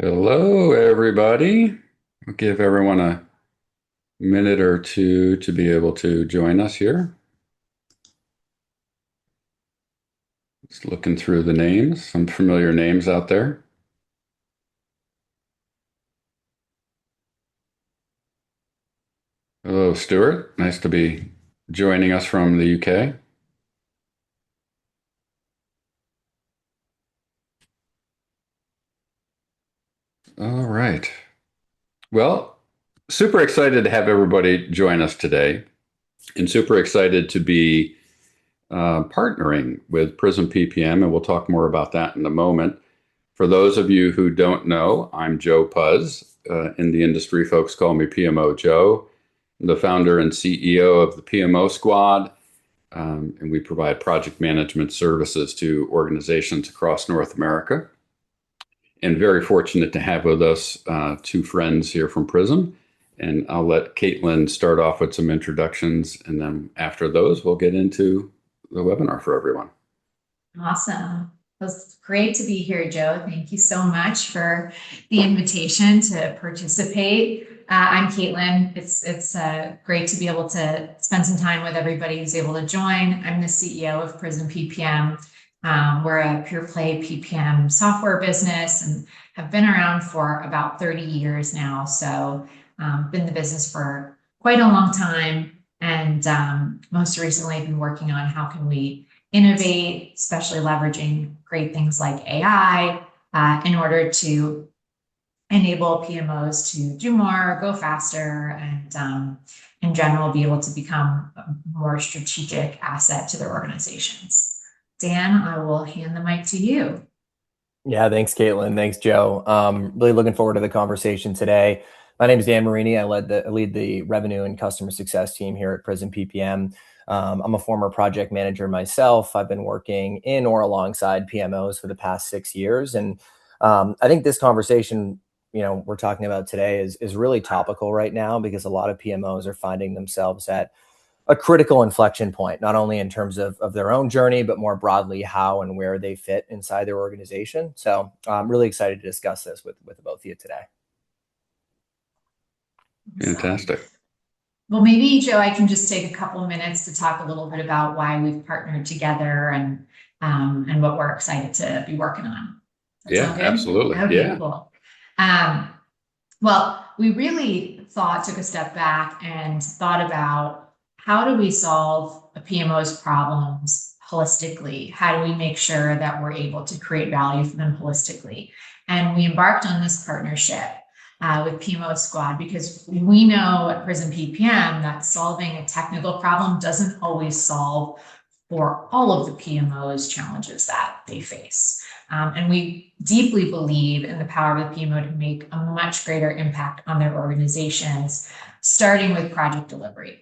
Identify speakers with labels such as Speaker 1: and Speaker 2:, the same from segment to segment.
Speaker 1: Hello, everybody. I'll give everyone a minute or two to be able to join us here. Just looking through the names, some familiar names out there. Hello, Stuart. Nice to be joining us from the UK. All right. Well, super excited to have everybody join us today, and super excited to be partnering with Prism PPM, and we'll talk more about that in a moment. For those of you who don't know, I'm Joe Puzz. In the industry, folks call me PMO Joe. I'm the founder and CEO of the PMO Squad, and we provide project management services to organizations across North America. And very fortunate to have with us two friends here from Prism. And I'll let Caitlin start off with some introductions, and then after those, we'll get into the webinar for everyone.
Speaker 2: Awesome. It was great to be here, Joe. Thank you so much for the invitation to participate. I'm Caitlin. It's great to be able to spend some time with everybody who's able to join. I'm the CEO of Prism PPM. We're a pure play PPM software business and have been around for about 30 years now. So been in the business for quite a long time. And most recently been working on how can we innovate, especially leveraging great things like AI in order to enable PMOs to do more, go faster, and in general, be able to become a more strategic asset to their organizations. Dan, I will hand the mic to you.
Speaker 3: Yeah, thanks, Caitlin. Thanks, Joe. Really looking forward to the conversation today. My name is Dan Marini. I lead the revenue and customer success team here at Prism PPM. I'm a former project manager myself. I've been working in or alongside PMOs for the past 6 years. And I think this conversation, we're talking about today is really topical right now because a lot of PMOs are finding themselves at a critical inflection point, not only in terms of their own journey, but more broadly how and where they fit inside their organization. So I'm really excited to discuss this with both of you today.
Speaker 1: Fantastic.
Speaker 2: Well, maybe, Joe, I can just take a couple of minutes to talk a little bit about why we've partnered together and what we're excited to be working on.
Speaker 1: Yeah, absolutely.
Speaker 2: Okay,
Speaker 1: yeah.
Speaker 2: Cool. Well, we really took a step back and thought about how do we solve a PMO's problems holistically? How do we make sure that we're able to create value for them holistically? And we embarked on this partnership with PMO Squad because we know at Prism PPM that solving a technical problem doesn't always solve for all of the PMO's challenges that they face. And we deeply believe in the power of the PMO to make a much greater impact on their organizations, starting with project delivery.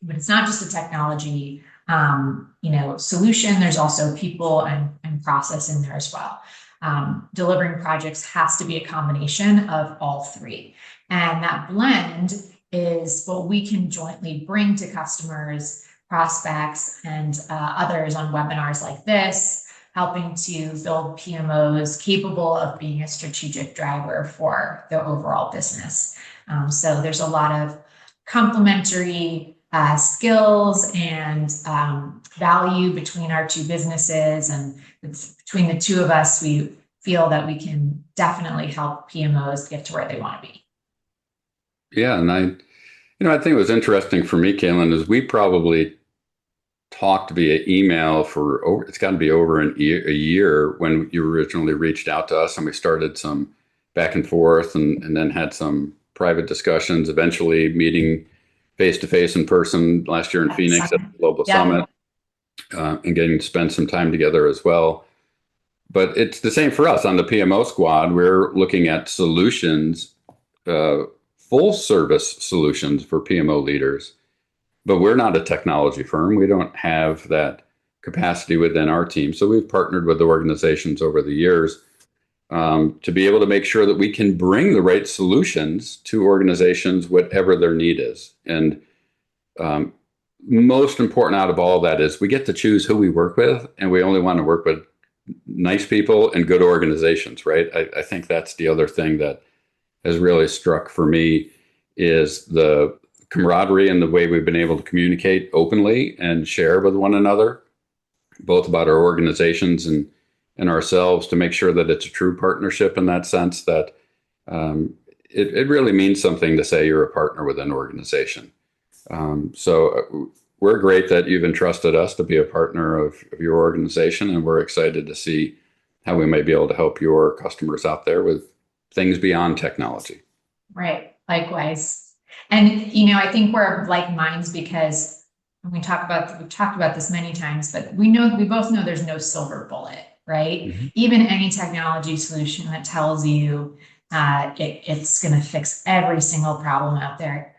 Speaker 2: But it's not just a technology, solution. There's also people and process in there as well. Delivering projects has to be a combination of all three. And that blend is what we can jointly bring to customers, prospects, and others on webinars like this, helping to build PMOs capable of being a strategic driver for the overall business. So there's a lot of complementary skills and value between our two businesses, and between the two of us, we feel that we can definitely help PMOs get to where they want to be.
Speaker 1: Yeah, and I think it was interesting for me, Caitlin, is we probably talked via email for it's got to be over a year when you originally reached out to us, and we started some back and forth, and then had some private discussions, eventually meeting face-to-face in person last year in Phoenix at the Global Summit, and getting to spend some time together as well. But it's the same for us on the PMO Squad. We're looking at solutions, full service solutions for PMO leaders, but we're not a technology firm. We don't have that capacity within our team. So we've partnered with organizations over the years to be able to make sure that we can bring the right solutions to organizations, whatever their need is. And most important out of all that is we get to choose who we work with, and we only want to work with nice people and good organizations, right? I think that's the other thing that has really struck for me is the camaraderie and the way we've been able to communicate openly and share with one another, both about our organizations and ourselves, to make sure that it's a true partnership in that sense, that it really means something to say you're a partner with an organization. So we're great that you've entrusted us to be a partner of your organization, and we're excited to see how we may be able to help your customers out there with things beyond technology.
Speaker 2: Right. Likewise. And, I think we're like minds because we've talked about this many times, but we both know there's no silver bullet, right? Mm-hmm. Even any technology solution that tells you it's going to fix every single problem out there,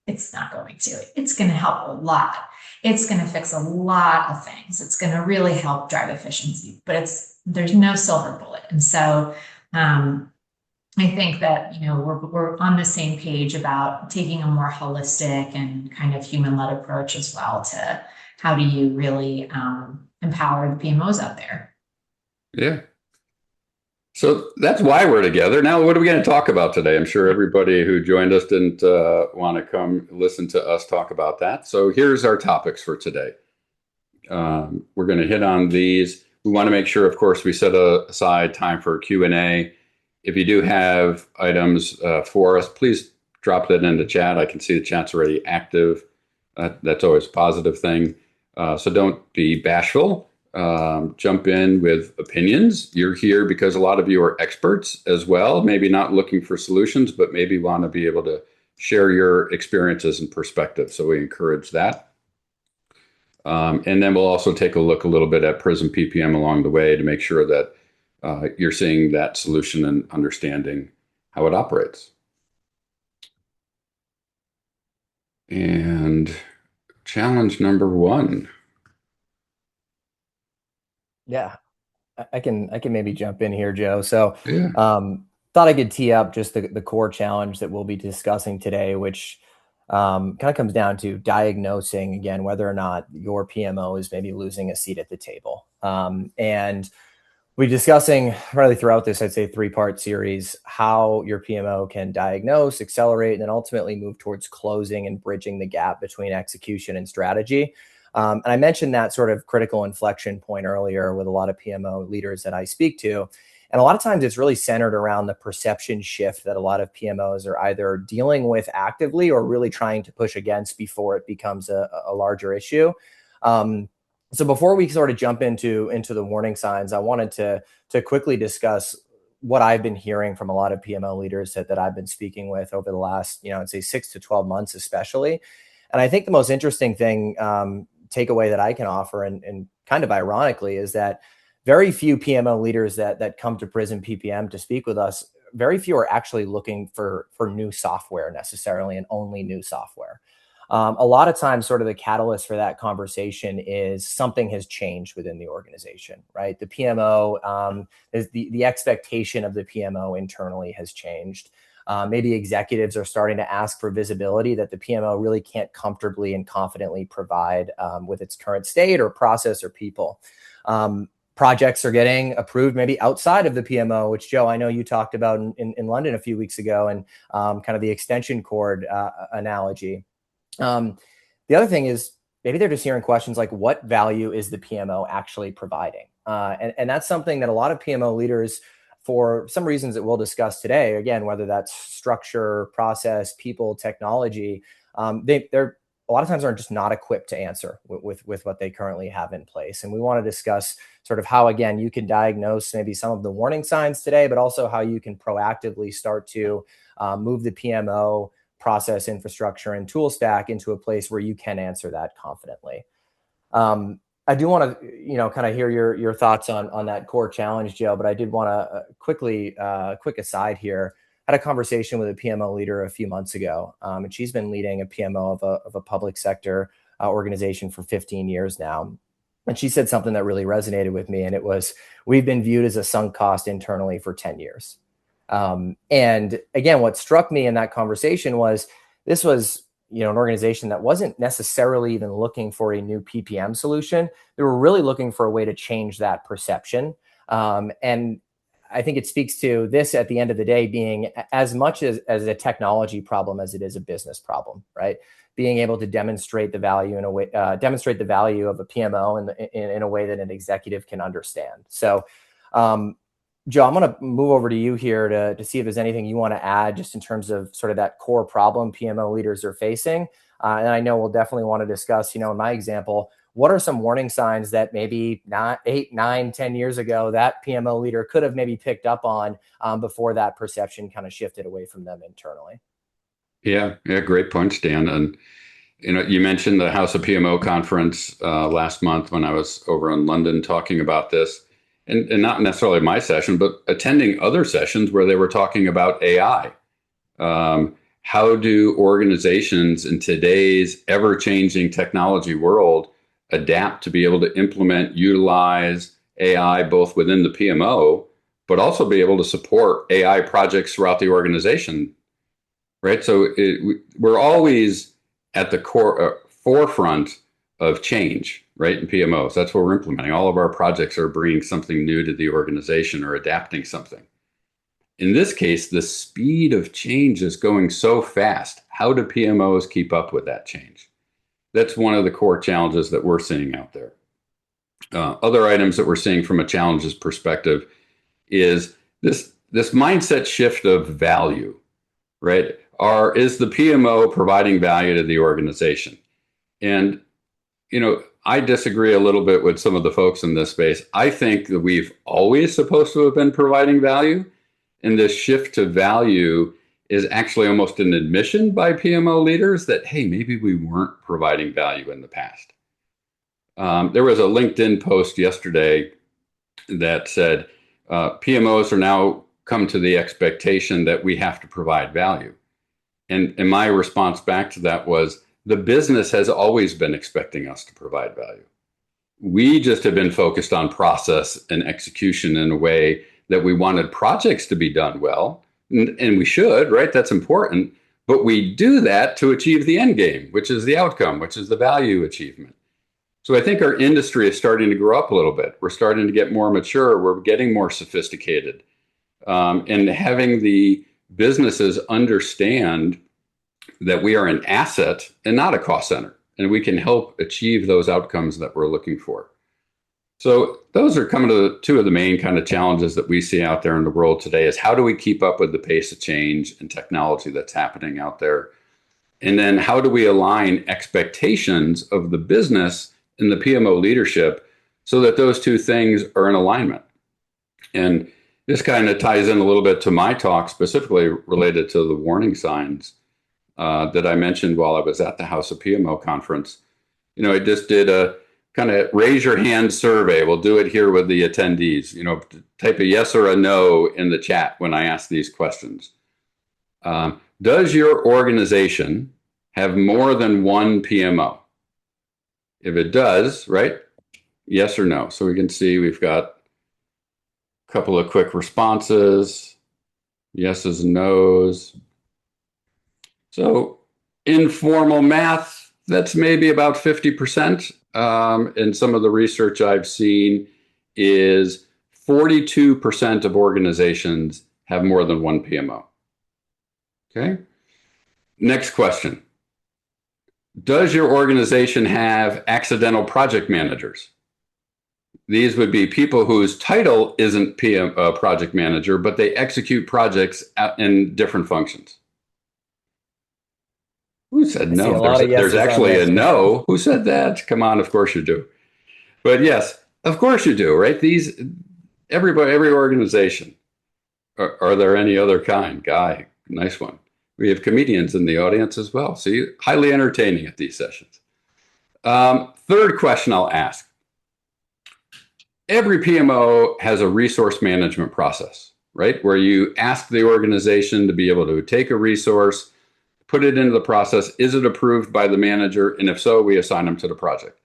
Speaker 2: it's not going to. It's going to help a lot. It's going to fix a lot of things. It's going to really help drive efficiency, but there's no silver bullet. And so, I think that, we're on the same page about taking a more holistic and kind of human-led approach as well to how do you really empower the PMOs out there.
Speaker 1: Yeah. So that's why we're together. Now, what are we going to talk about today? I'm sure everybody who joined us didn't want to come listen to us talk about that. So here's our topics for today. We're going to hit on these. We want to make sure, of course, we set aside time for Q&A. If you do have items for us, please drop that into chat. I can see the chat's already active. That's always a positive thing. So don't be bashful. Jump in with opinions. You're here because a lot of you are experts as well, maybe not looking for solutions, but maybe want to be able to share your experiences and perspectives. So we encourage that. And then we'll also take a look a little bit at Prism PPM along the way to make sure that you're seeing that solution and understanding how it operates. And challenge number 1.
Speaker 3: Yeah, I can maybe jump in here, Joe. So yeah. Thought I could tee up just the core challenge that we'll be discussing today, which kind of comes down to diagnosing, again, whether or not your PMO is maybe losing a seat at the table. And we're discussing really throughout this, I'd say, 3-part series, how your PMO can diagnose, accelerate, and then ultimately move towards closing and bridging the gap between execution and strategy. And I mentioned that sort of critical inflection point earlier with a lot of PMO leaders that I speak to. And a lot of times it's really centered around the perception shift that a lot of PMOs are either dealing with actively or really trying to push against before it becomes a larger issue. So before we sort of jump into the warning signs, I wanted to quickly discuss what I've been hearing from a lot of PMO leaders that I've been speaking with over the last, I'd say 6 to 12 months, especially. And I think the most interesting thing, takeaway that I can offer, and kind of ironically, is that very few PMO leaders that come to Prism PPM to speak with us, very few are actually looking for new software necessarily, and only new software. A lot of times, sort of the catalyst for that conversation is something has changed within the organization, right? The PMO, is the expectation of the PMO internally has changed. Maybe executives are starting to ask for visibility that the PMO really can't comfortably and confidently provide with its current state or process or people. Projects are getting approved maybe outside of the PMO, which, Joe, I know you talked about in London a few weeks ago, and kind of the extension cord analogy. The other thing is maybe they're just hearing questions like, what value is the PMO actually providing? And that's something that a lot of PMO leaders, for some reasons that we'll discuss today, again, whether that's structure, process, people, technology, they're a lot of times are just not equipped to answer with what they currently have in place. And we want to discuss sort of how, again, you can diagnose maybe some of the warning signs today, but also how you can proactively start to move the PMO process, infrastructure, and tool stack into a place where you can answer that confidently. I do want to, kind of hear your thoughts on that core challenge, Joe, but I did want to quick aside here. I had a conversation with a PMO leader a few months ago, and she's been leading a PMO of a public sector organization for 15 years now. And she said something that really resonated with me, and it was, we've been viewed as a sunk cost internally for 10 years. And again, what struck me in that conversation was, this was an organization that wasn't necessarily even looking for a new PPM solution. They were really looking for a way to change that perception. And I think it speaks to this at the end of the day being as much as a technology problem as it is a business problem, right? Being able to demonstrate the value in a way, demonstrate the value of a PMO in a way that an executive can understand. So, Joe, I'm going to move over to you here to see if there's anything you want to add just in terms of sort of that core problem PMO leaders are facing. And I know we'll definitely want to discuss, in my example, what are some warning signs that maybe not 8, 9, 10 years ago that PMO leader could have maybe picked up on before that perception kind of shifted away from them internally?
Speaker 1: Yeah, great points, Dan. And you mentioned the House of PMO conference last month when I was over in London talking about this, and not necessarily my session, but attending other sessions where they were talking about AI. How do organizations in today's ever-changing technology world adapt to be able to implement, utilize AI both within the PMO, but also be able to support AI projects throughout the organization, right? So we're always at the core forefront of change, right? In PMOs, that's what we're implementing. All of our projects are bringing something new to the organization or adapting something. In this case, the speed of change is going so fast. How do PMOs keep up with that change? That's one of the core challenges that we're seeing out there. Other items that we're seeing from a challenges perspective is this mindset shift of value, right? Is the PMO providing value to the organization? And, I disagree a little bit with some of the folks in this space. I think that we've always supposed to have been providing value. And this shift to value is actually almost an admission by PMO leaders that, hey, maybe we weren't providing value in the past. There was a LinkedIn post yesterday that said PMOs are now come to the expectation that we have to provide value. And my response back to that was, the business has always been expecting us to provide value. We just have been focused on process and execution in a way that we wanted projects to be done well, and we should, right? That's important. But we do that to achieve the end game, which is the outcome, which is the value achievement. So I think our industry is starting to grow up a little bit. We're starting to get more mature. We're getting more sophisticated. And having the businesses understand that we are an asset and not a cost center, and we can help achieve those outcomes that we're looking for. So those are coming to two of the main kind of challenges that we see out there in the world today is how do we keep up with the pace of change and technology that's happening out there? And then how do we align expectations of the business and the PMO leadership so that those two things are in alignment? And this kind of ties in a little bit to my talk specifically related to the warning signs that I mentioned while I was at the House of PMO conference. I just did a kind of raise your hand survey. We'll do it here with the attendees. Type a yes or a no in the chat when I ask these questions. Does your organization have more than one PMO? If it does, right? Yes or no. So we can see we've got a couple of quick responses, yeses and nos. So informal math, that's maybe about 50%. And some of the research I've seen is 42% of organizations have more than one PMO. Okay. Next question. Does your organization have accidental project managers? These would be people whose title isn't project manager, but they execute projects in different functions. Who said no? There's actually a no. Who said that? Come on, of course you do. But yes, of course you do, right? Every organization. Are there any other kind? Guy, nice one. We have comedians in the audience as well. See, highly entertaining at these sessions. Third question I'll ask. Every PMO has a resource management process, right? Where you ask the organization to be able to take a resource, put it into the process. Is it approved by the manager? And if so, we assign them to the project.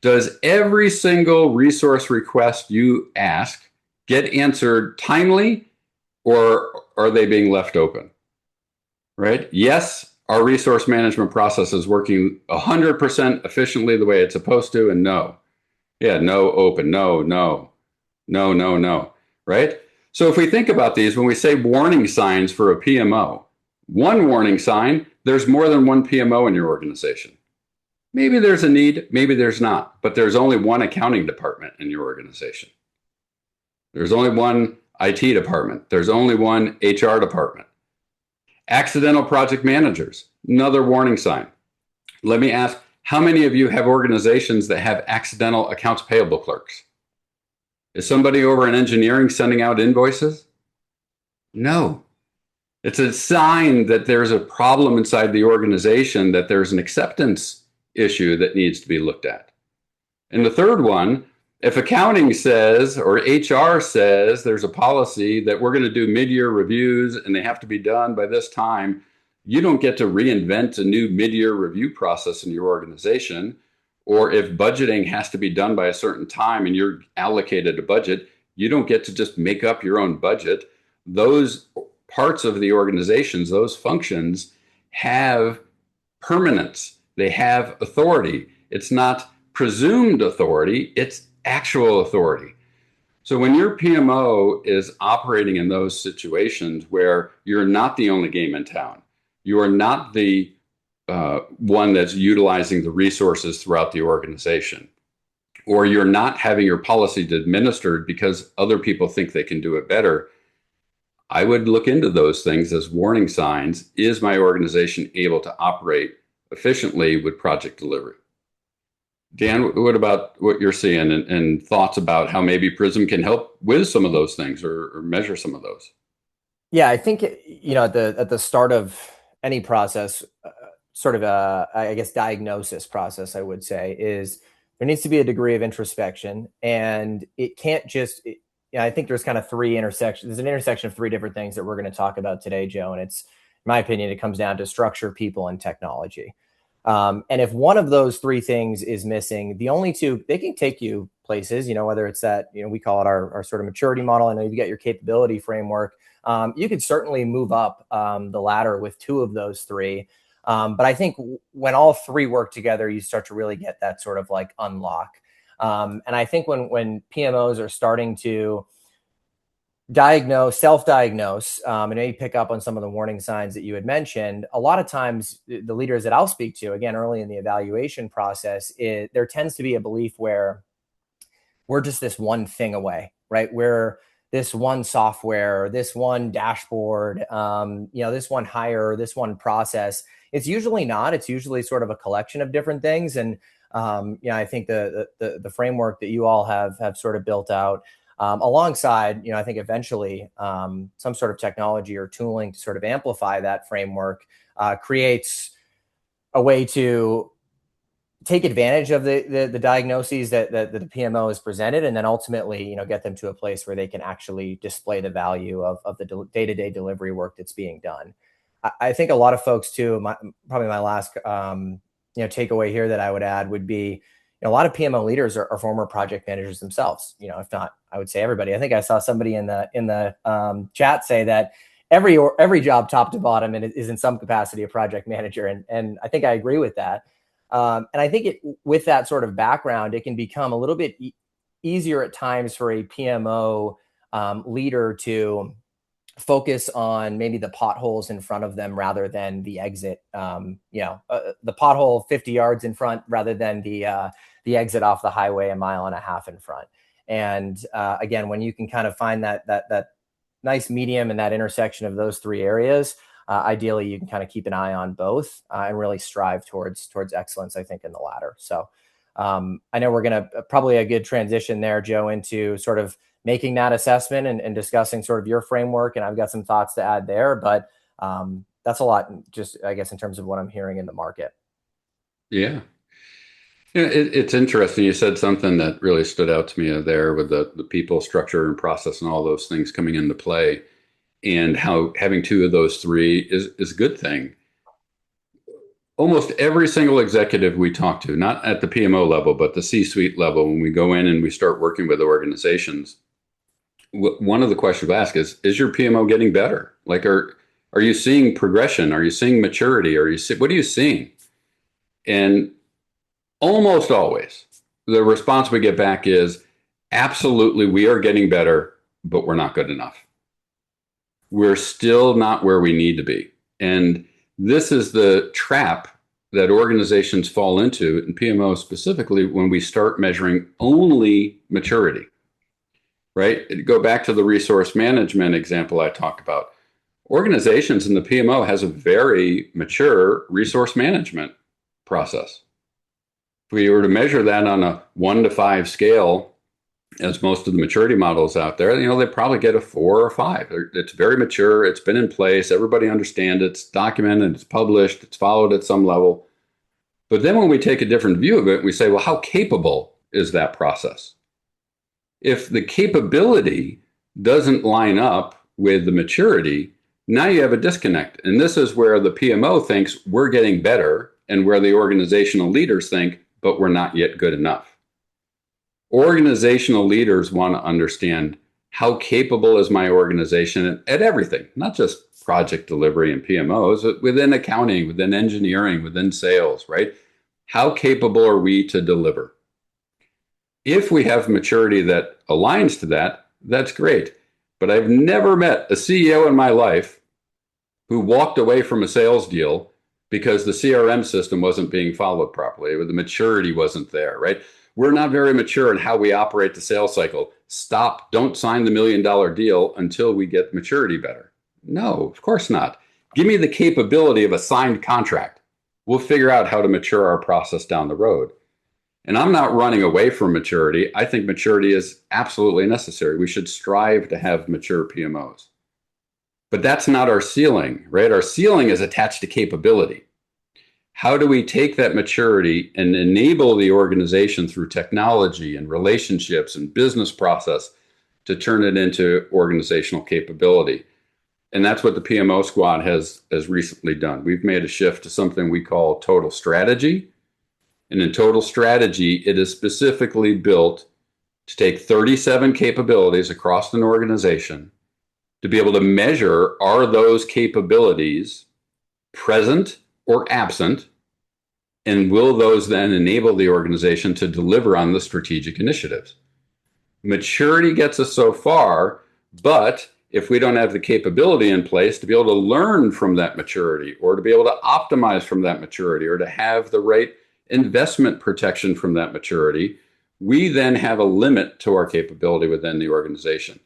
Speaker 1: Does every single resource request you ask get answered timely, or are they being left open? Right? Yes, our resource management process is working 100% efficiently the way it's supposed to, and no. Yeah, no, open, no, no, no, no, no, right? So if we think about these, when we say warning signs for a PMO, one warning sign, there's more than one PMO in your organization. Maybe there's a need, maybe there's not, but there's only one accounting department in your organization. There's only one IT department. There's only one HR department. Accidental project managers, another warning sign. Let me ask, how many of you have organizations that have accidental accounts payable clerks? Is somebody over in engineering sending out invoices? No. It's a sign that there's a problem inside the organization, that there's an acceptance issue that needs to be looked at. And the third one, if accounting says or HR says there's a policy that we're going to do mid-year reviews and they have to be done by this time, you don't get to reinvent a new mid-year review process in your organization. Or if budgeting has to be done by a certain time and you're allocated a budget, you don't get to just make up your own budget. Those parts of the organizations, those functions have permanence. They have authority. It's not presumed authority, it's actual authority. So when your PMO is operating in those situations where you're not the only game in town, you are not the one that's utilizing the resources throughout the organization, or you're not having your policy administered because other people think they can do it better, I would look into those things as warning signs. Is my organization able to operate efficiently with project delivery? Dan, what about what you're seeing and thoughts about how maybe Prism can help with some of those things or measure some of those?
Speaker 3: Yeah, I think, at the start of any process, sort of I guess, diagnosis process, I would say, is there needs to be a degree of introspection, and it can't just, I think there's kind of three intersections. There's an intersection of three different things that we're going to talk about today, Joe. And it's, in my opinion, it comes down to structure, people, and technology. And if one of those three things is missing, the only two, they can take you places, whether it's that, we call it our sort of maturity model. I know you get your capability framework. You could certainly move up the ladder with two of those three. But I think when all three work together, you start to really get that sort of like unlock. And I think when PMOs are starting to self-diagnose, and maybe pick up on some of the warning signs that you had mentioned, a lot of times the leaders that I'll speak to, again, early in the evaluation process, there tends to be a belief where we're just this one thing away, right? We're this one software, this one dashboard, this one hire, this one process. It's usually not. It's usually sort of a collection of different things. And I think the framework that you all have sort of built out, alongside, I think eventually some sort of technology or tooling to sort of amplify that framework, creates a way to take advantage of the diagnoses that the PMO has presented, and then ultimately, get them to a place where they can actually display the value of the day-to-day delivery work that's being done. I think a lot of folks too, probably my last takeaway here that I would add would be, a lot of PMO leaders are former project managers themselves. If not, I would say everybody. I think I saw somebody in the chat say that every job, top to bottom, and is in some capacity a project manager, and I think I agree with that. And I think with that sort of background, it can become a little bit easier at times for a PMO leader to focus on maybe the potholes in front of them rather than the exit, the pothole 50 yards in front rather than the exit off the highway 1.5 miles in front. And again, when you can kind of find that nice medium and that intersection of those three areas, ideally you can kind of keep an eye on both and really strive towards excellence, I think, in the latter. So I know we're going to probably a good transition there, Joe, into sort of making that assessment and discussing sort of your framework. And I've got some thoughts to add there, but that's a lot, just, I guess, in terms of what I'm hearing in the market.
Speaker 1: Yeah. It's interesting. You said something that really stood out to me there with the people, structure, and process and all those things coming into play, and how having two of those three is a good thing. Almost every single executive we talk to, not at the PMO level, but the C-suite level, when we go in and we start working with organizations, one of the questions we ask is your PMO getting better? Like, are Are you seeing progression? Are you seeing maturity? What are you seeing? And almost always, the response we get back is, absolutely, we are getting better, but we're not good enough. We're still not where we need to be. And this is the trap that organizations fall into, in PMO specifically, when we start measuring only maturity, right? Go back to the resource management example I talked about. Organizations in the PMO has a very mature resource management process. If we were to measure that on a 1 to 5 scale, as most of the maturity models out there, they probably get a 4 or 5. It's very mature. It's been in place. Everybody understands it. It's documented. It's published. It's followed at some level. But then when we take a different view of it, we say, well, how capable is that process? If the capability doesn't line up with the maturity, now you have a disconnect. And this is where the PMO thinks we're getting better, and where the organizational leaders think, but we're not yet good enough. Organizational leaders want to understand, how capable is my organization at everything, not just project delivery and PMOs, but within accounting, within engineering, within sales, right? How capable are we to deliver? If we have maturity that aligns to that, that's great. But I've never met a CEO in my life who walked away from a sales deal because the CRM system wasn't being followed properly, or the maturity wasn't there, right? We're not very mature in how we operate the sales cycle. Stop, don't sign the $1 million deal until we get maturity better. No, of course not. Give me the capability of a signed contract. We'll figure out how to mature our process down the road. And I'm not running away from maturity. I think maturity is absolutely necessary. We should strive to have mature PMOs. But that's not our ceiling, right? Our ceiling is attached to capability. How do we take that maturity and enable the organization through technology and relationships and business process to turn it into organizational capability? And that's what the PMO Squad has recently done. We've made a shift to something we call total strategy. And in total strategy, it is specifically built to take 37 capabilities across an organization to be able to measure, are those capabilities present or absent, and will those then enable the organization to deliver on the strategic initiatives? Maturity gets us so far, but if we don't have the capability in place to be able to learn from that maturity, or to be able to optimize from that maturity, or to have the right investment protection from that maturity, we then have a limit to our capability within the organization.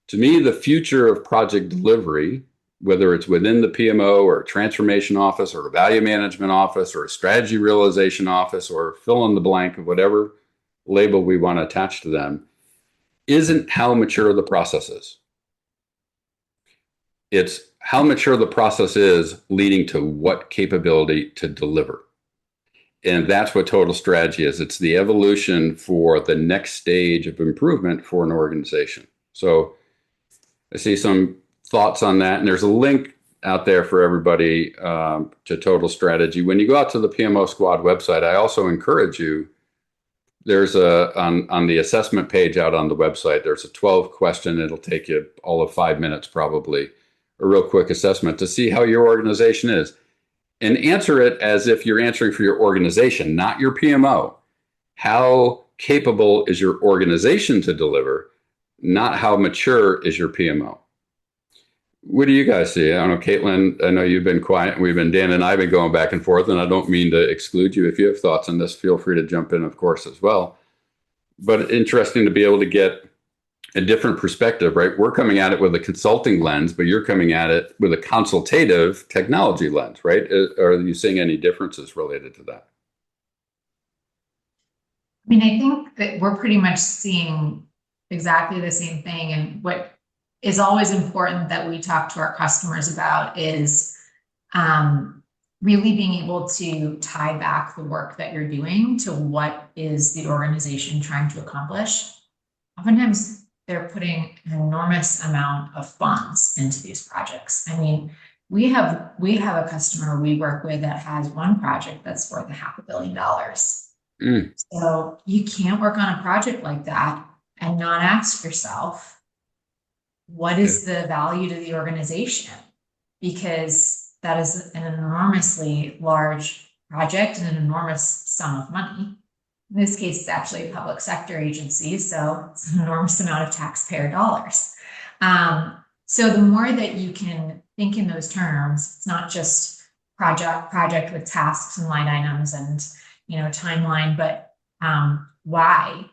Speaker 1: To me, the future of project delivery, whether it's within the PMO or a transformation office or a value management office or a strategy realization office, or fill in the blank of whatever label we want to attach to them, isn't how mature the process is. It's how mature the process is leading to what capability to deliver. And that's what total strategy is. It's the evolution for the next stage of improvement for an organization. So I see some thoughts on that, and there's a link out there for everybody to total strategy. When you go out to the PMO Squad website, I also encourage you, there's on the assessment page out on the website, there's a 12 question. It'll take you all of 5 minutes, probably, a real quick assessment to see how your organization is. And answer it as if you're answering for your organization, not your PMO. How capable is your organization to deliver, not how mature is your PMO? What do you guys see? I don't know, Caitlin, I know you've been quiet. Dan and I have been going back and forth, and I don't mean to exclude you. If you have thoughts on this, feel free to jump in, of course, as well. But interesting to be able to get a different perspective, right? We're coming at it with a consulting lens, but you're coming at it with a consultative technology lens, right? Are you seeing any differences related to that?
Speaker 2: I mean, I think that we're pretty much seeing exactly the same thing. And what is always important that we talk to our customers about is really being able to tie back the work that you're doing to what is the organization trying to accomplish. Oftentimes, they're putting an enormous amount of funds into these projects. I mean, we have a customer we work with that has one project that's worth $500 million. So you can't work on a project like that and not ask yourself, what is the value to the organization? because that is an enormously large project and an enormous sum of money. In this case, it's actually a public sector agency, so it's an enormous amount of taxpayer dollars. So the more that you can think in those terms, it's not just project with tasks and line items and timeline, but why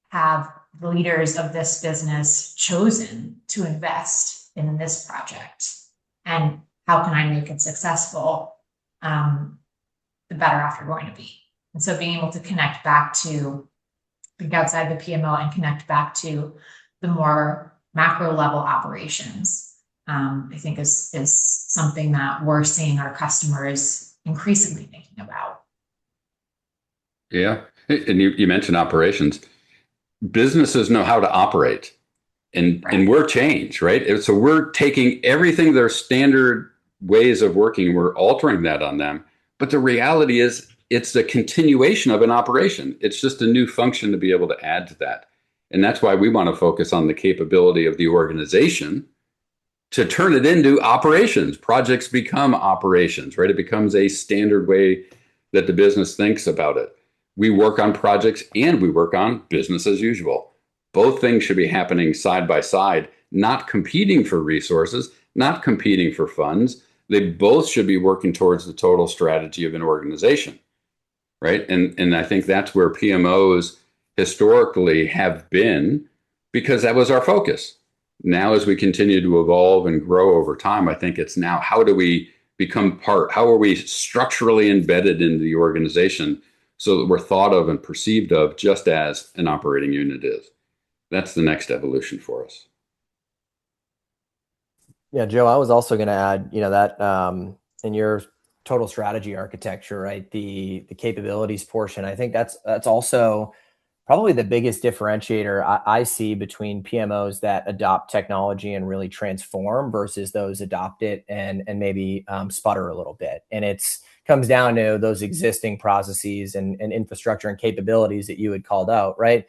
Speaker 2: have the leaders of this business chosen to invest in this project, and how can I make it successful? The better off you're going to be. And so being able to connect back to think outside the PMO and connect back to the more macro level operations, I think is something that we're seeing our customers increasingly thinking about.
Speaker 1: Yeah. And you mentioned operations. Businesses know how to operate, and we're change, right? So we're taking everything, their standard ways of working, we're altering that on them. But the reality is it's a continuation of an operation. It's just a new function to be able to add to that. And that's why we want to focus on the capability of the organization to turn it into operations. Projects become operations, right? It becomes a standard way that the business thinks about it. We work on projects and we work on business as usual. Both things should be happening side by side, not competing for resources, not competing for funds. They both should be working towards the total strategy of an organization, right? And I think that's where PMOs historically have been, because that was our focus. Now, as we continue to evolve and grow over time, I think it's now, how do we become part? How are we structurally embedded into the organization so that we're thought of and perceived of just as an operating unit is? That's the next evolution for us.
Speaker 3: Yeah, Joe, I was also going to add, that in your total strategy architecture, right, the capabilities portion, I think that's also probably the biggest differentiator I see between PMOs that adopt technology and really transform versus those adopt it and maybe sputter a little bit. And it's comes down to those existing processes and infrastructure and capabilities that you had called out, right?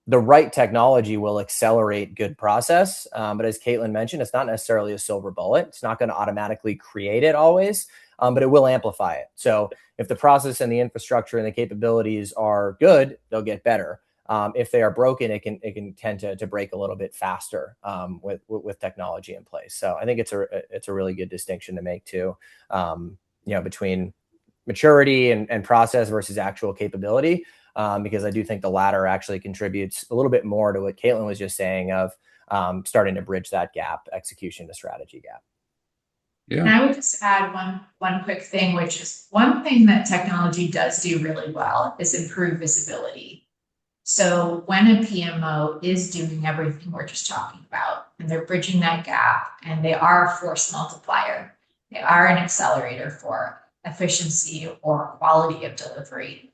Speaker 3: The right technology will accelerate good process. But as Caitlin mentioned, it's not necessarily a silver bullet. It's not going to automatically create it always, but it will amplify it. So if the process and the infrastructure and the capabilities are good, they'll get better. If they are broken, it can tend to break a little bit faster with technology in place. So I think it's a really good distinction to make too, between maturity and process versus actual capability. Because I do think the latter actually contributes a little bit more to what Caitlin was just saying of starting to bridge that gap, execution to strategy gap.
Speaker 2: Yeah. And I would just add one quick thing, which is one thing that technology does do really well is improve visibility. So when a PMO is doing everything we're just talking about, and they're bridging that gap, and they are a force multiplier, they are an accelerator for efficiency or quality of delivery.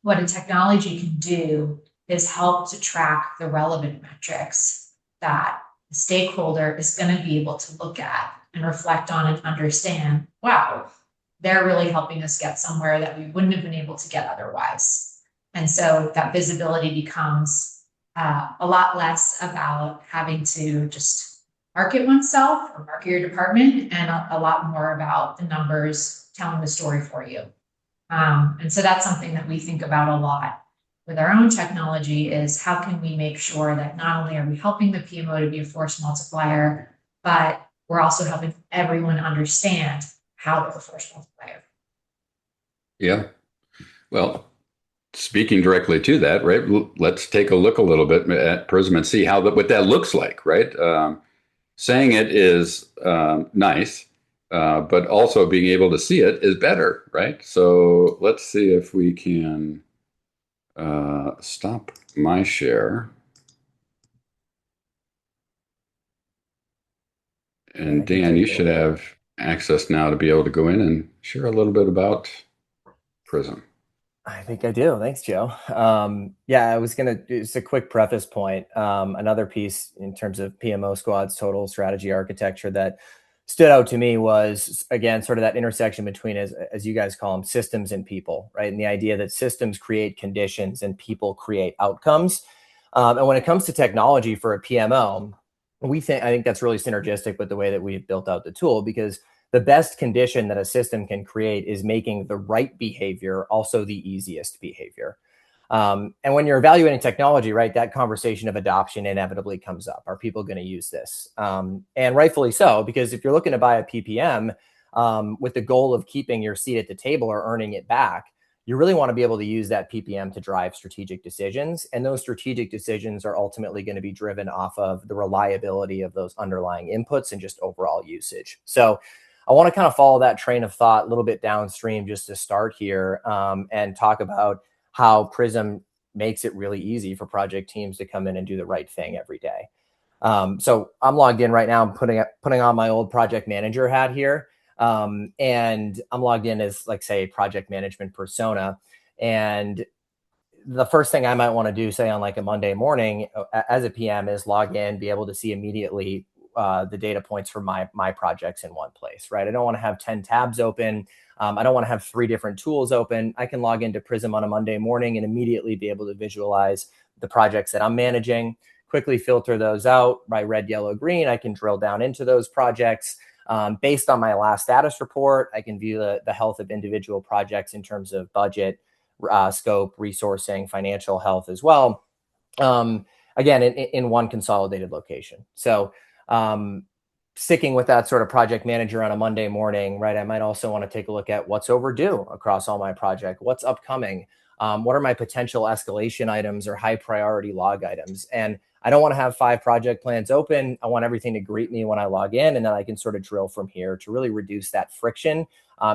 Speaker 2: What a technology can do is help to track the relevant metrics that the stakeholder is going to be able to look at and reflect on and understand, wow, they're really helping us get somewhere that we wouldn't have been able to get otherwise. And so that visibility becomes a lot less about having to just market oneself or market your department, and a lot more about the numbers telling the story for you. And so that's something that we think about a lot with our own technology, is how can we make sure that not only are we helping the PMO to be a force multiplier, but we're also helping everyone understand how they're a force multiplier.
Speaker 1: Yeah. Well, speaking directly to that, right? Let's take a look a little bit at Prism and see what that looks like, right? Saying it is nice. But also being able to see it is better, right? So let's see if we can stop my share. And Dan, you should have access now to be able to go in and share a little bit about Prism.
Speaker 3: I think I do. Thanks, Joe. Yeah, I was going to just a quick preface point. Another piece in terms of PMO Squad's total strategy architecture that stood out to me was, again, sort of that intersection between, as you guys call them, systems and people, right? And the idea that systems create conditions and people create outcomes. And when it comes to technology for a PMO, I think that's really synergistic with the way that we've built out the tool, because the best condition that a system can create is making the right behavior also the easiest behavior. And when you're evaluating technology, right, that conversation of adoption inevitably comes up. Are people going to use this? And rightfully so, because if you're looking to buy a PPM with the goal of keeping your seat at the table or earning it back, you really want to be able to use that PPM to drive strategic decisions. And those strategic decisions are ultimately going to be driven off of the reliability of those underlying inputs and just overall usage. So I want to kind of follow that train of thought a little bit downstream just to start here, and talk about how Prism makes it really easy for project teams to come in and do the right thing every day. So I'm logged in right now. I'm putting on my old project manager hat here. And I'm logged in as, like, say, project management persona. And the first thing I might want to do, say, on like a Monday morning as a PM, is log in, be able to see immediately the data points for my projects in one place, right? I don't want to have 10 tabs open. I don't want to have 3 different tools open. I can log into Prism on a Monday morning and immediately be able to visualize the projects that I'm managing, quickly filter those out by red, yellow, green. I can drill down into those projects. Based on my last status report, I can view the health of individual projects in terms of budget, scope, resourcing, financial health as well. Again, in one consolidated location. So sticking with that sort of project manager on a Monday morning, right, I might also want to take a look at what's overdue across all my project, what's upcoming, what are my potential escalation items or high priority log items. And I don't want to have 5 project plans open. I want everything to greet me when I log in, and then I can sort of drill from here to really reduce that friction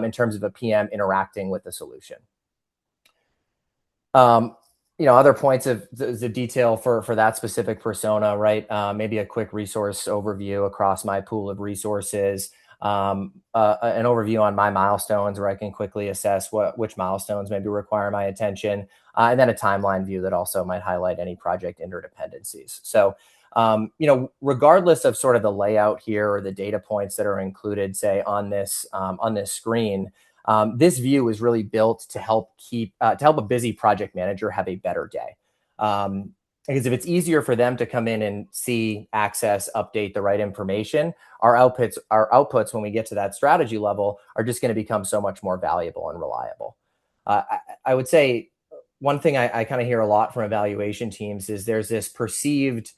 Speaker 3: in terms of a PM interacting with the solution. Other points of the detail for that specific persona, right? Maybe a quick resource overview across my pool of resources, an overview on my milestones where I can quickly assess which milestones maybe require my attention, and then a timeline view that also might highlight any project interdependencies. So, regardless of sort of the layout here or the data points that are included, say, on this screen, this view is really built to help a busy project manager have a better day. Because if it's easier for them to come in and see, access, update the right information, our outputs when we get to that strategy level are just going to become so much more valuable and reliable. I would say one thing I kind of hear a lot from evaluation teams is there's this perceived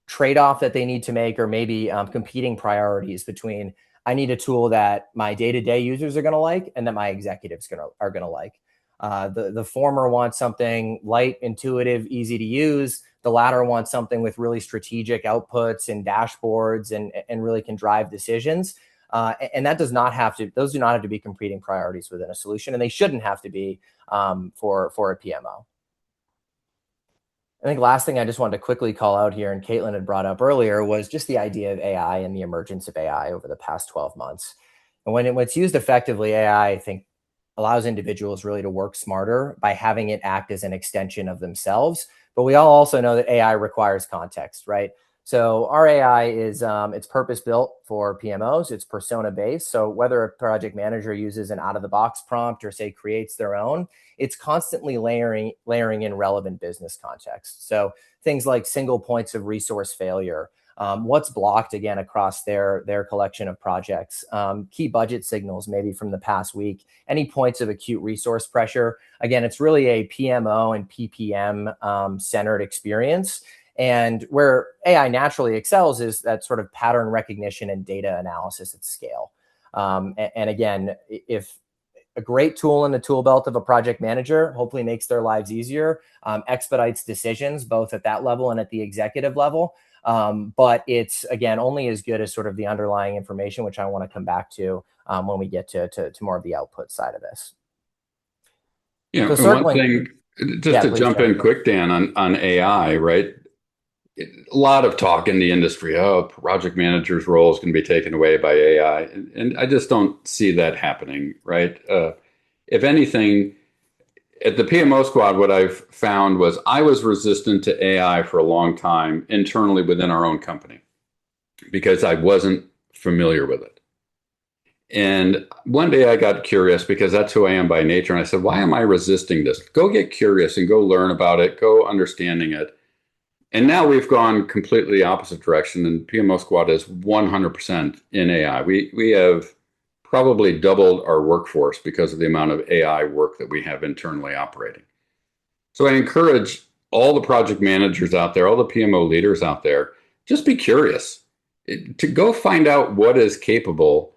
Speaker 3: trade-off that they need to make, or maybe competing priorities between, I need a tool that my day-to-day users are going to like and that my executives are going to like. The former wants something light, intuitive, easy to use. The latter wants something with really strategic outputs and dashboards and really can drive decisions. And those do not have to be competing priorities within a solution, and they shouldn't have to be for a PMO. I think last thing I just wanted to quickly call out here, and Caitlin had brought up earlier, was just the idea of AI and the emergence of AI over the past 12 months. And when it's used effectively, AI, I think, allows individuals really to work smarter by having it act as an extension of themselves. But we all also know that AI requires context, right? So our AI is it's purpose-built for PMOs. It's persona-based. So whether a project manager uses an out-of-the-box prompt or, say, creates their own, it's constantly layering in relevant business context. So things like single points of resource failure, what's blocked, again, across their collection of projects, key budget signals maybe from the past week, any points of acute resource pressure. Again, it's really a PMO and PPM centered experience. And where AI naturally excels is that sort of pattern recognition and data analysis at scale. And again, if a great tool in the tool belt of a project manager hopefully makes their lives easier, expedites decisions both at that level and at the executive level. But it's, again, only as good as sort of the underlying information, which I want to come back to when we get to more of the output side of this.
Speaker 1: Yeah, so one thing, just to jump in quick, Dan, on AI, right? A lot of talk in the industry, project manager's role is going to be taken away by AI. And I just don't see that happening, right? If anything, at the PMO Squad, what I've found was I was resistant to AI for a long time internally within our own company because I wasn't familiar with it. And one day I got curious because that's who I am by nature. And I said, why am I resisting this? Go get curious and go learn about it, go understanding it. And now we've gone completely opposite direction, and PMO Squad is 100% in AI. We have probably doubled our workforce because of the amount of AI work that we have internally operating. So I encourage all the project managers out there, all the PMO leaders out there, just be curious to go find out what is capable,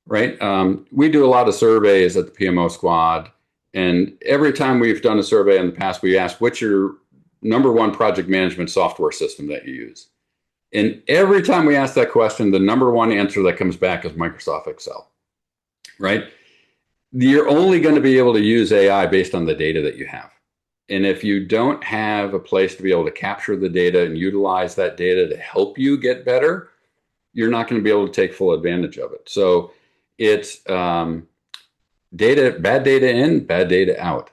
Speaker 1: right? We do a lot of surveys at the PMO Squad, and every time we've done a survey in the past, we ask, what's your number one project management software system that you use? And every time we ask that question, the number one answer that comes back is Microsoft Excel, right? You're only going to be able to use AI based on the data that you have. And if you don't have a place to be able to capture the data and utilize that data to help you get better, you're not going to be able to take full advantage of it. So it's bad data in, bad data out.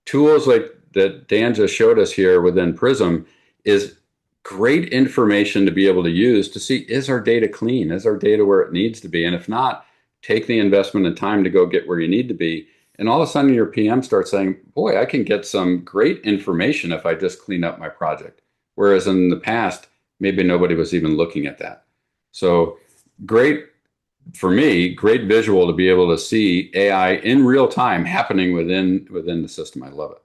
Speaker 1: Tools like that Dan just showed us here within Prism is great information to be able to use to see, is our data clean? Is our data where it needs to be? And if not, take the investment and time to go get where you need to be. And all of a sudden your PM starts saying, boy, I can get some great information if I just clean up my project. Whereas in the past, maybe nobody was even looking at that. So great, for me, great visual to be able to see AI in real time happening within the system. I love it.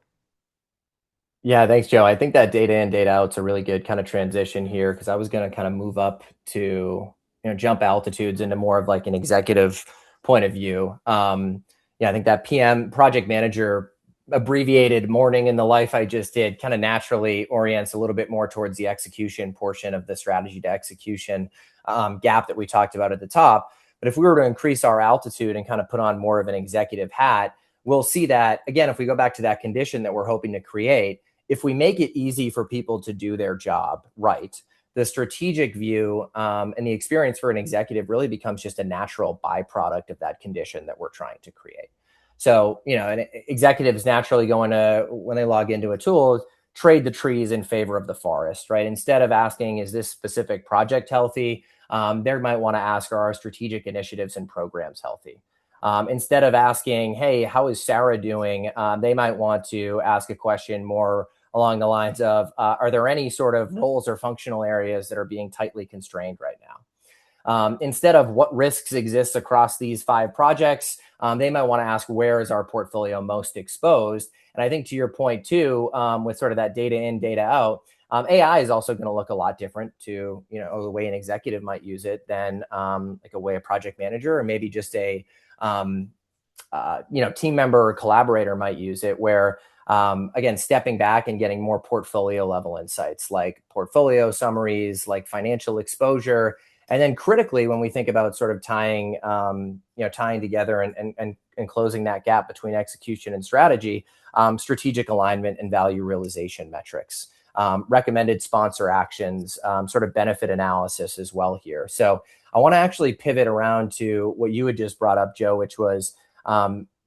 Speaker 3: Yeah, thanks, Joe. I think that data in, data out's a really good kind of transition here, because I was going to kind of move up to, jump altitudes into more of like an executive point of view. I think that PM project manager abbreviated morning in the life I just did kind of naturally orients a little bit more towards the execution portion of the strategy to execution gap that we talked about at the top. But if we were to increase our altitude and kind of put on more of an executive hat, we'll see that, again, if we go back to that condition that we're hoping to create, if we make it easy for people to do their job right, the strategic view and the experience for an executive really becomes just a natural byproduct of that condition that we're trying to create. So, an executive is naturally going to, when they log into a tool, trade the trees in favor of the forest, right? Instead of asking, is this specific project healthy? They might want to ask, are our strategic initiatives and programs healthy? Instead of asking, hey, how is Sarah doing? They might want to ask a question more along the lines of, are there any sort of roles or functional areas that are being tightly constrained right now? Instead of what risks exist across these 5 projects, they might want to ask, where is our portfolio most exposed? And I think to your point too, with sort of that data in, data out, AI is also going to look a lot different to, the way an executive might use it than like a way a project manager or maybe just a team member or collaborator might use it, where again, stepping back and getting more portfolio level insights like portfolio summaries, like financial exposure. And then critically, when we think about sort of tying together and closing that gap between execution and strategy, strategic alignment and value realization metrics, recommended sponsor actions, sort of benefit analysis as well here. So I want to actually pivot around to what you had just brought up, Joe, which was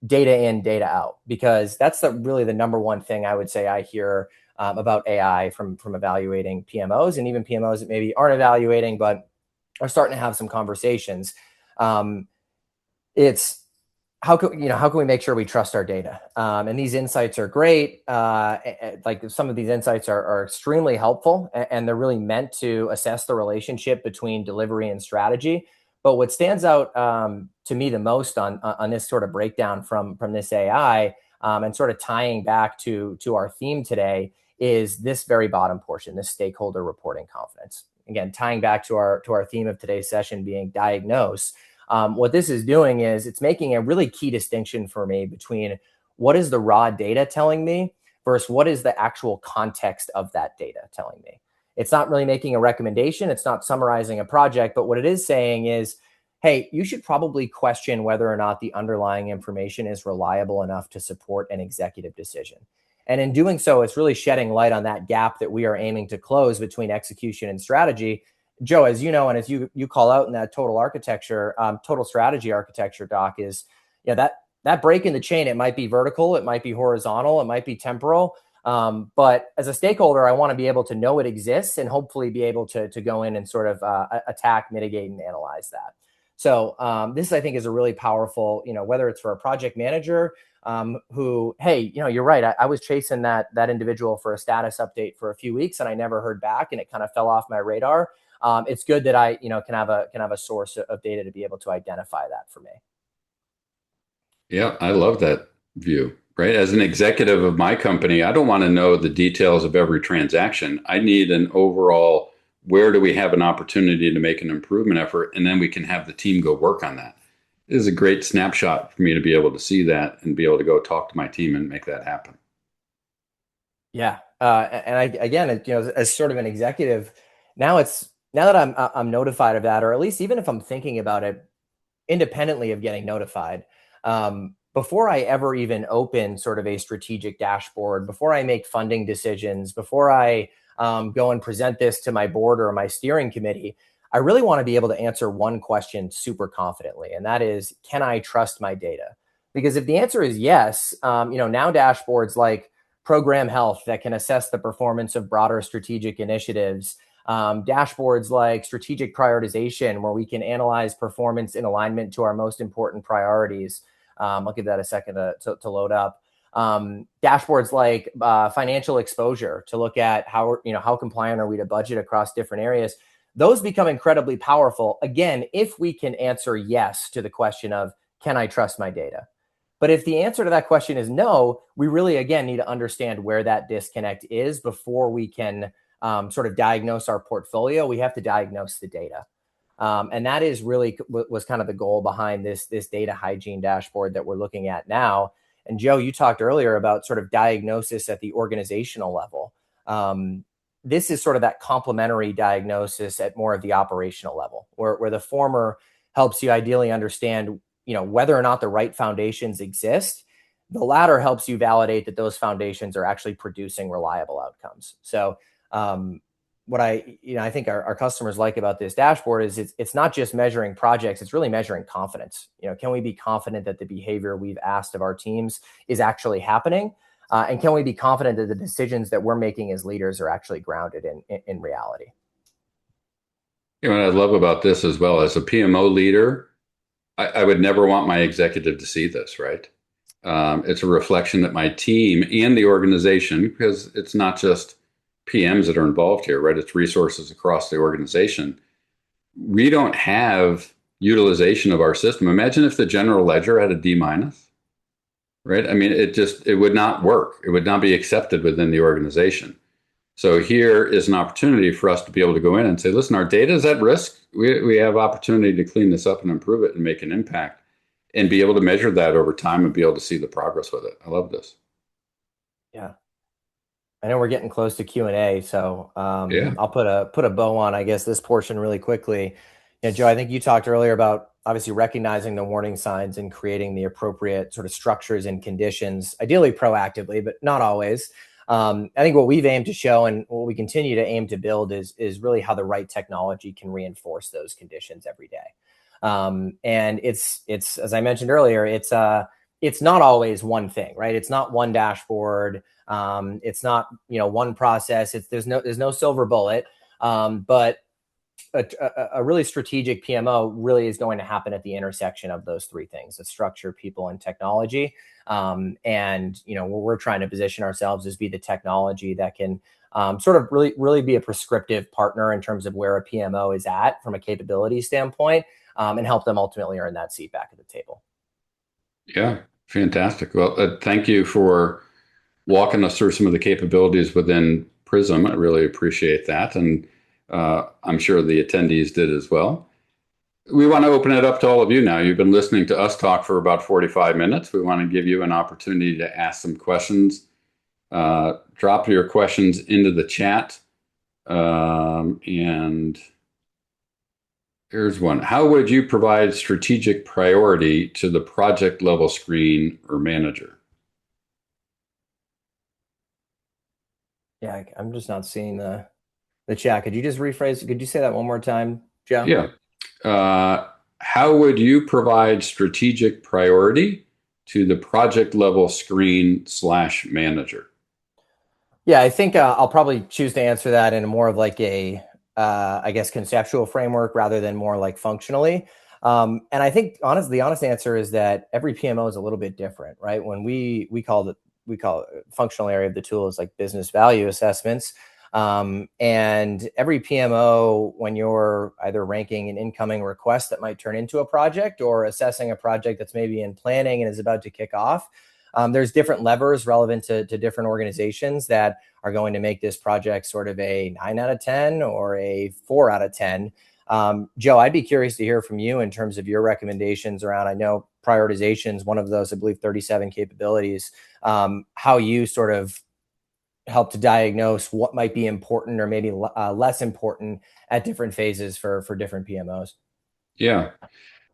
Speaker 3: data in, data out, because that's really the number one thing I would say I hear about AI from evaluating PMOs, and even PMOs that maybe aren't evaluating, but are starting to have some conversations. It's how can we make sure we trust our data? And these insights are great. Like some of these insights are extremely helpful, and they're really meant to assess the relationship between delivery and strategy. But what stands out to me the most on this sort of breakdown from this AI and sort of tying back to our theme today is this very bottom portion, this stakeholder reporting confidence. Again, tying back to our theme of today's session being Diagnose. What this is doing is it's making a really key distinction for me between what is the raw data telling me versus what is the actual context of that data telling me. It's not really making a recommendation. It's not summarizing a project, but what it is saying is, hey, you should probably question whether or not the underlying information is reliable enough to support an executive decision. And in doing so, it's really shedding light on that gap that we are aiming to close between execution and strategy. Joe, as you know, and as you call out in that total strategy architecture doc, is that break in the chain. It might be vertical, it might be horizontal, it might be temporal. But as a stakeholder, I want to be able to know it exists and hopefully be able to go in and sort of attack, mitigate, and analyze that. So this, I think, is a really powerful, whether it's for a project manager who, hey, you're right. I was chasing that individual for a status update for a few weeks and I never heard back and it kind of fell off my radar. It's good that I, can have a source of data to be able to identify that for me.
Speaker 1: Yeah, I love that view, right? As an executive of my company, I don't want to know the details of every transaction. I need an overall, where do we have an opportunity to make an improvement effort? And then we can have the team go work on that. It is a great snapshot for me to be able to see that and be able to go talk to my team and make that happen.
Speaker 3: Yeah. And again, as sort of an executive, now that I'm notified of that, or at least even if I'm thinking about it independently of getting notified, before I ever even open sort of a strategic dashboard, before I make funding decisions, before I go and present this to my board or my steering committee, I really want to be able to answer one question super confidently. And that is, can I trust my data? Because if the answer is yes, now dashboards like Program Health that can assess the performance of broader strategic initiatives, dashboards like strategic prioritization, where we can analyze performance in alignment to our most important priorities. I'll give that a second to load up. Dashboards like financial exposure to look at how compliant are we to budget across different areas. Those become incredibly powerful, again, if we can answer yes to the question of, can I trust my data? But if the answer to that question is no, we really, again, need to understand where that disconnect is before we can sort of diagnose our portfolio. We have to diagnose the data. And that is really was kind of the goal behind this data hygiene dashboard that we're looking at now. And Joe, you talked earlier about sort of diagnosis at the organizational level. This is sort of that complementary diagnosis at more of the operational level, where the former helps you ideally understand, whether or not the right foundations exist. The latter helps you validate that those foundations are actually producing reliable outcomes. So what I think our customers like about this dashboard is it's not just measuring projects, it's really measuring confidence. Can we be confident that the behavior we've asked of our teams is actually happening? And can we be confident that the decisions that we're making as leaders are actually grounded in reality?
Speaker 1: What I love about this as well, as a PMO leader, I would never want my executive to see this, right? It's a reflection that my team and the organization, because it's not just PMs that are involved here, right? It's resources across the organization. We don't have utilization of our system. Imagine if the general ledger had a D minus, right? I mean, it would not work. It would not be accepted within the organization. So here is an opportunity for us to be able to go in and say, listen, our data is at risk. We have opportunity to clean this up and improve it and make an impact and be able to measure that over time and be able to see the progress with it. I love this.
Speaker 3: Yeah. I know we're getting close to Q&A, so
Speaker 1: Yeah.
Speaker 3: I'll put a bow on, I guess, this portion really quickly. Joe, I think you talked earlier about obviously recognizing the warning signs and creating the appropriate sort of structures and conditions, ideally proactively, but not always. I think what we've aimed to show and what we continue to aim to build is really how the right technology can reinforce those conditions every day. And it's as I mentioned earlier, it's not always one thing, right? It's not one dashboard. It's not one process. There's no silver bullet. But a really strategic PMO really is going to happen at the intersection of those three things: the structure, people, and technology. And where we're trying to position ourselves is be the technology that can sort of really be a prescriptive partner in terms of where a PMO is at from a capability standpoint, and help them ultimately earn that seat back at the table.
Speaker 1: Yeah, fantastic. Well, thank you for walking us through some of the capabilities within Prism. I really appreciate that. And I'm sure the attendees did as well. We want to open it up to all of you now. You've been listening to us talk for about 45 minutes. We want to give you an opportunity to ask some questions. Drop your questions into the chat. And here's one. How would you provide strategic priority to the project level screen or manager?
Speaker 3: Yeah, I'm just not seeing the chat. Could you just rephrase? Could you say that one more time, Joe?
Speaker 1: Yeah. How would you provide strategic priority to the project level screen/manager?
Speaker 3: Yeah, I think I'll probably choose to answer that in more of like a, I guess, conceptual framework rather than more like functionally. And I think honestly, the honest answer is that every PMO is a little bit different, right? When we call it functional area of the tool is like business value assessments. And every PMO, when you're either ranking an incoming request that might turn into a project or assessing a project that's maybe in planning and is about to kick off, there's different levers relevant to different organizations that are going to make this project sort of a 9 out of 10 or a 4 out of 10. Joe, I'd be curious to hear from you in terms of your recommendations around, I know prioritizations, one of those, I believe 37 capabilities, how you sort of help to diagnose what might be important or maybe less important at different phases for different PMOs.
Speaker 1: Yeah.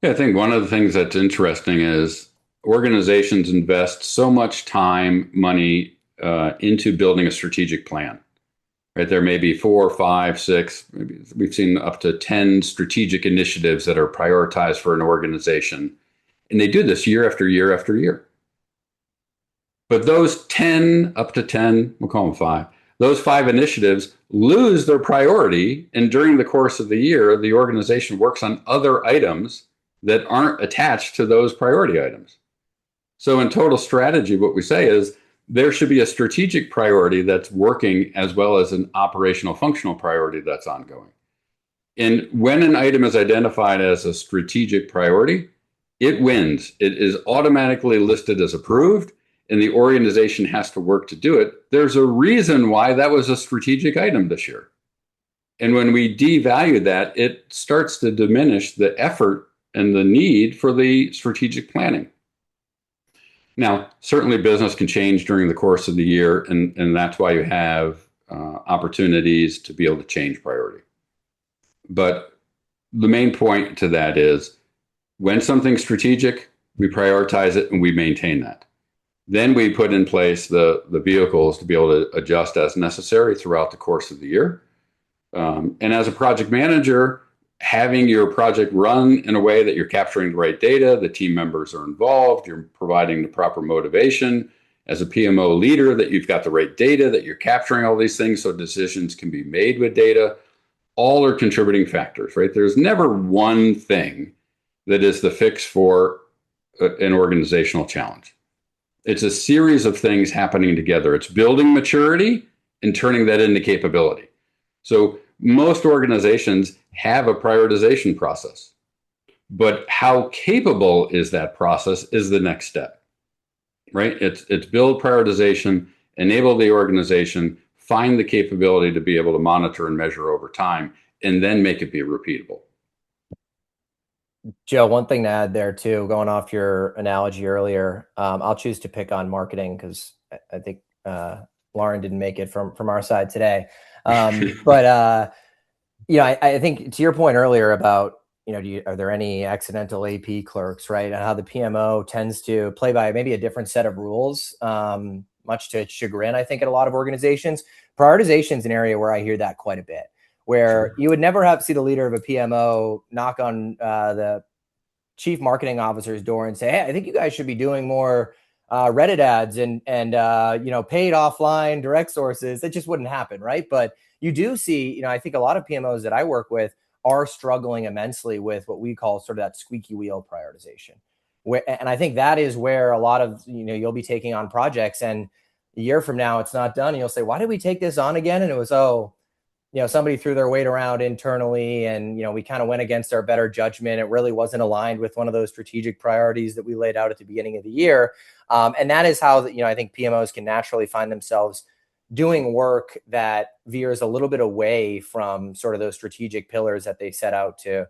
Speaker 1: I think one of the things that's interesting is organizations invest so much time, money into building a strategic plan. Right? There may be 4, 5, 6, maybe we've seen up to 10 strategic initiatives that are prioritized for an organization. And they do this year after year after year. But those 10, up to 10, we'll call them 5, those 5 initiatives lose their priority. And during the course of the year, the organization works on other items that aren't attached to those priority items. So in total strategy, what we say is there should be a strategic priority that's working as well as an operational functional priority that's ongoing. And when an item is identified as a strategic priority, it wins. It is automatically listed as approved, and the organization has to work to do it. There's a reason why that was a strategic item this year. And when we devalue that, it starts to diminish the effort and the need for the strategic planning. Now, certainly business can change during the course of the year, and that's why you have opportunities to be able to change priority. But the main point to that is when something's strategic, we prioritize it and we maintain that. Then we put in place the vehicles to be able to adjust as necessary throughout the course of the year. And as a project manager, having your project run in a way that you're capturing the right data, the team members are involved, you're providing the proper motivation. As a PMO leader, that you've got the right data, that you're capturing all these things so decisions can be made with data. All are contributing factors, right? There's never one thing that is the fix for an organizational challenge. It's a series of things happening together. It's building maturity and turning that into capability. So most organizations have a prioritization process, but how capable is that process is the next step, right? It's build prioritization, enable the organization, find the capability to be able to monitor and measure over time, and then make it be repeatable.
Speaker 3: Joe, one thing to add there too, going off your analogy earlier, I'll choose to pick on marketing because I think Lauren didn't make it from our side today. But I think to your point earlier about, are there any accidental AP clerks, right? And how the PMO tends to play by maybe a different set of rules, much to its chagrin, I think, at a lot of organizations. Prioritization is an area where I hear that quite a bit, where you would never see the leader of a PMO knock on the chief marketing officer's door and say, hey, I think you guys should be doing more Reddit ads and paid offline direct sources. That just wouldn't happen, right? But you do see, I think a lot of PMOs that I work with are struggling immensely with what we call sort of that squeaky wheel prioritization. And I think that is where a lot of, you'll be taking on projects and a year from now, it's not done. And you'll say, why did we take this on again? And it was, somebody threw their weight around internally and, we kind of went against our better judgment. It really wasn't aligned with one of those strategic priorities that we laid out at the beginning of the year. And that is how, I think PMOs can naturally find themselves doing work that veers a little bit away from sort of those strategic pillars that they set out to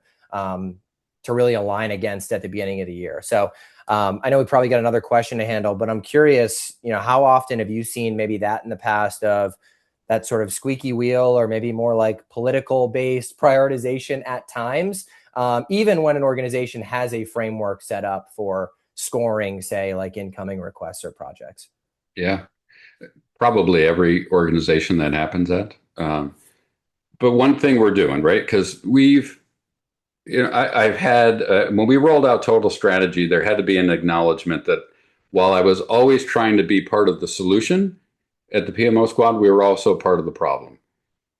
Speaker 3: really align against at the beginning of the year. So I know we probably got another question to handle, but I'm curious, how often have you seen maybe that in the past of that sort of squeaky wheel or maybe more like political based prioritization at times, even when an organization has a framework set up for scoring, say, like incoming requests or projects?
Speaker 1: Yeah, probably every organization that happens at. But one thing we're doing, right? Because I've had, when we rolled out Total Strategy, there had to be an acknowledgement that while I was always trying to be part of the solution at the PMO Squad, we were also part of the problem.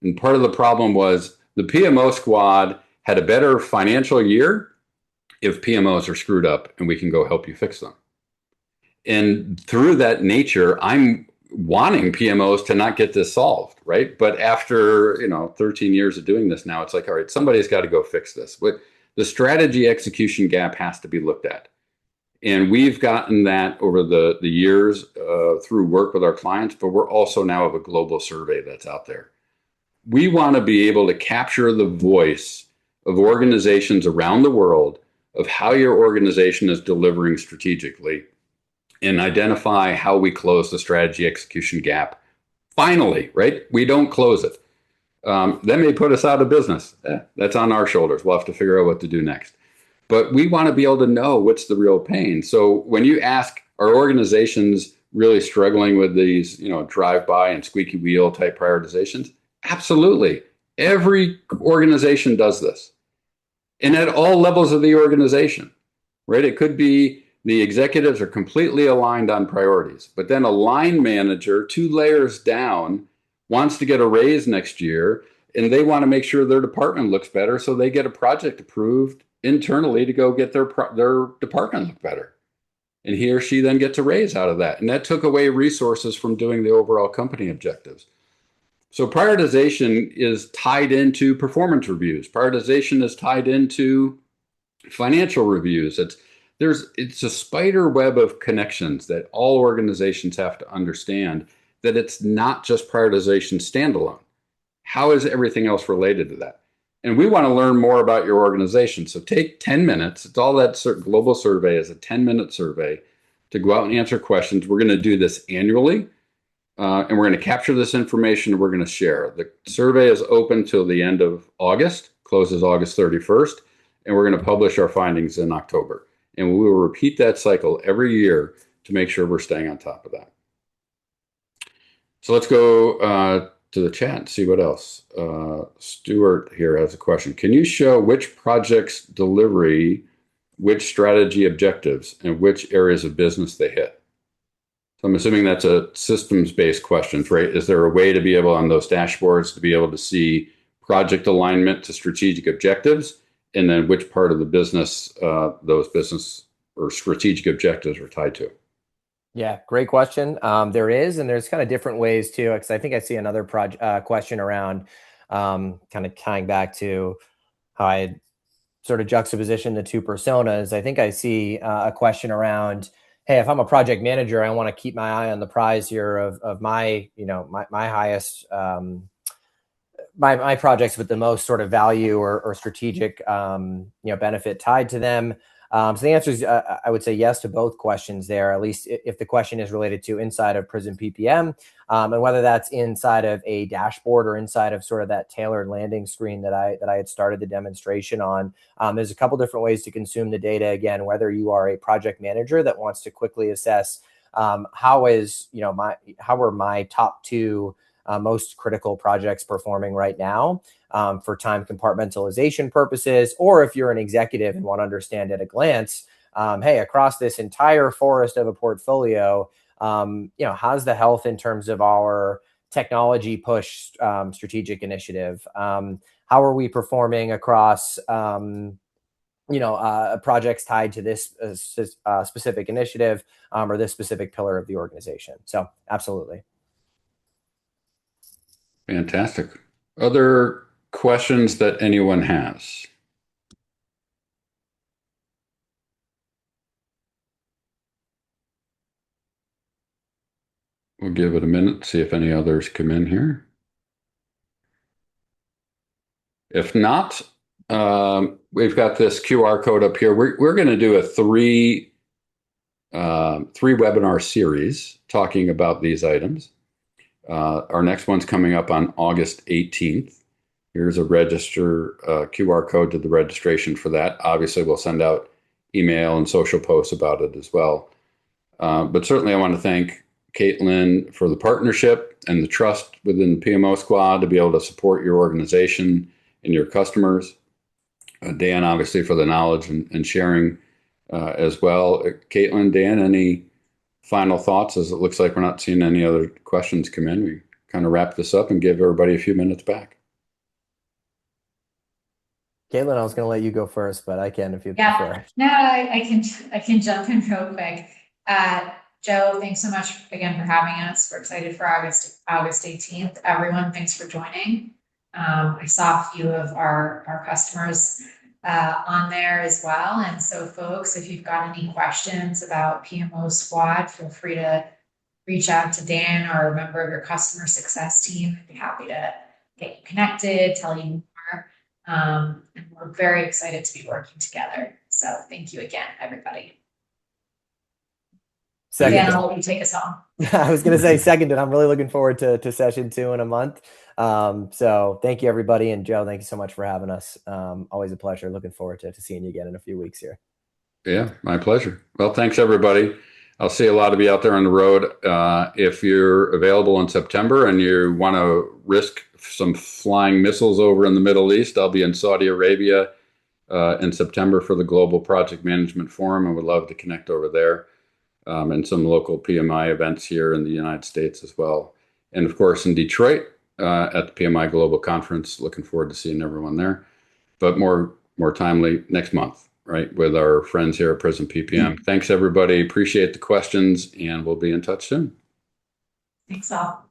Speaker 1: And part of the problem was the PMO Squad had a better financial year if PMOs are screwed up, and we can go help you fix them. And through that nature, I'm wanting PMOs to not get this solved, right? But after 13 years of doing this now, it's like, all right, somebody's got to go fix this. But the strategy execution gap has to be looked at. And we've gotten that over the years through work with our clients, but we're also now have a global survey that's out there. We want to be able to capture the voice of organizations around the world of how your organization is delivering strategically and identify how we close the strategy execution gap. Finally, right? We don't close it. That may put us out of business. That's on our shoulders. We'll have to figure out what to do next. But we want to be able to know what's the real pain. So when you ask, are organizations really struggling with these, drive-by and squeaky wheel type prioritizations? Absolutely. Every organization does this. And at all levels of the organization, right? It could be the executives are completely aligned on priorities, but then a line manager 2 layers down wants to get a raise next year, and they want to make sure their department looks better, so they get a project approved internally to go get their department look better. And he or she then gets a raise out of that. And that took away resources from doing the overall company objectives. So prioritization is tied into performance reviews. Prioritization is tied into financial reviews. It's a spider web of connections that all organizations have to understand, that it's not just prioritization standalone. How is everything else related to that? And we want to learn more about your organization. So take 10 minutes. It's all that global survey is a 10-minute survey to go out and answer questions. We're going to do this annually, and we're going to capture this information and we're going to share. The survey is open till the end of August, closes August 31st, and we're going to publish our findings in October. And we will repeat that cycle every year to make sure we're staying on top of that. So let's go to the chat and see what else. Stuart here has a question. Can you show which projects delivery, which strategy objectives, and which areas of business they hit? So I'm assuming that's a systems-based question, right? Is there a way to be able on those dashboards to be able to see project alignment to strategic objectives, and then which part of the business those business or strategic objectives are tied to?
Speaker 3: Yeah, great question. There is, and there's kind of different ways too, because I think I see another question around kind of tying back to how I sort of juxtaposition the two personas. I think I see a question around, hey, if I'm a project manager, I want to keep my eye on the prize here of my highest my projects with the most sort of value or strategic benefit tied to them. So the answer is, I would say yes to both questions there, at least if the question is related to inside of Prism PPM, and whether that's inside of a dashboard or inside of sort of that tailored landing screen that I had started the demonstration on. There's a couple different ways to consume the data. Again, whether you are a project manager that wants to quickly assess how are my top 2 most critical projects performing right now, for time compartmentalization purposes, or if you're an executive and want to understand at a glance, hey, across this entire forest of a portfolio, how's the health in terms of our technology push strategic initiative? How are we performing across projects tied to this specific initiative or this specific pillar of the organization? So absolutely.
Speaker 1: Fantastic. Other questions that anyone has? We'll give it a minute, see if any others come in here. If not, we've got this QR code up here. We're going to do a three webinar series talking about these items. Our next one's coming up on August 18th. Here's a register QR code to the registration for that. Obviously, we'll send out email and social posts about it as well. But certainly, I want to thank Caitlin for the partnership and the trust within the PMO Squad to be able to support your organization and your customers. Dan, obviously, for the knowledge and sharing as well. Caitlin, Dan, any final thoughts, as it looks like we're not seeing any other questions come in? We kind of wrap this up and give everybody a few minutes back.
Speaker 3: Caitlin, I was going to let you go first, but I can if you'd
Speaker 2: Yeah,
Speaker 3: prefer.
Speaker 2: no, I can jump in real quick. Joe, thanks so much again for having us. We're excited for August 18th. Everyone, thanks for joining. I saw a few of our customers on there as well. And so folks, if you've got any questions about PMO Squad, feel free to reach out to Dan or a member of your customer success team. I'd be happy to get you connected, tell you more. And we're very excited to be working together. So thank you again, everybody.
Speaker 3: Second,
Speaker 2: Dan, I'll let you take us home.
Speaker 3: I was going to say second, and I'm really looking forward to session 2 in a month. So thank you, everybody. And Joe, thank you so much for having us. Always a pleasure. Looking forward to seeing you again in a few weeks here.
Speaker 1: Yeah, my pleasure. Well, thanks, everybody. I'll see a lot of you out there on the road. If you're available in September and you want to risk some flying missiles over in the Middle East, I'll be in Saudi Arabia in September for the Global Project Management Forum. I would love to connect over there, and some local PMI events here in the United States as well. And of course, in Detroit at the PMI Global Conference. Looking forward to seeing everyone there. But more timely next month, right, with our friends here at Prism PPM. Thanks, everybody. Appreciate the questions, and we'll be in touch soon.
Speaker 2: Thanks all.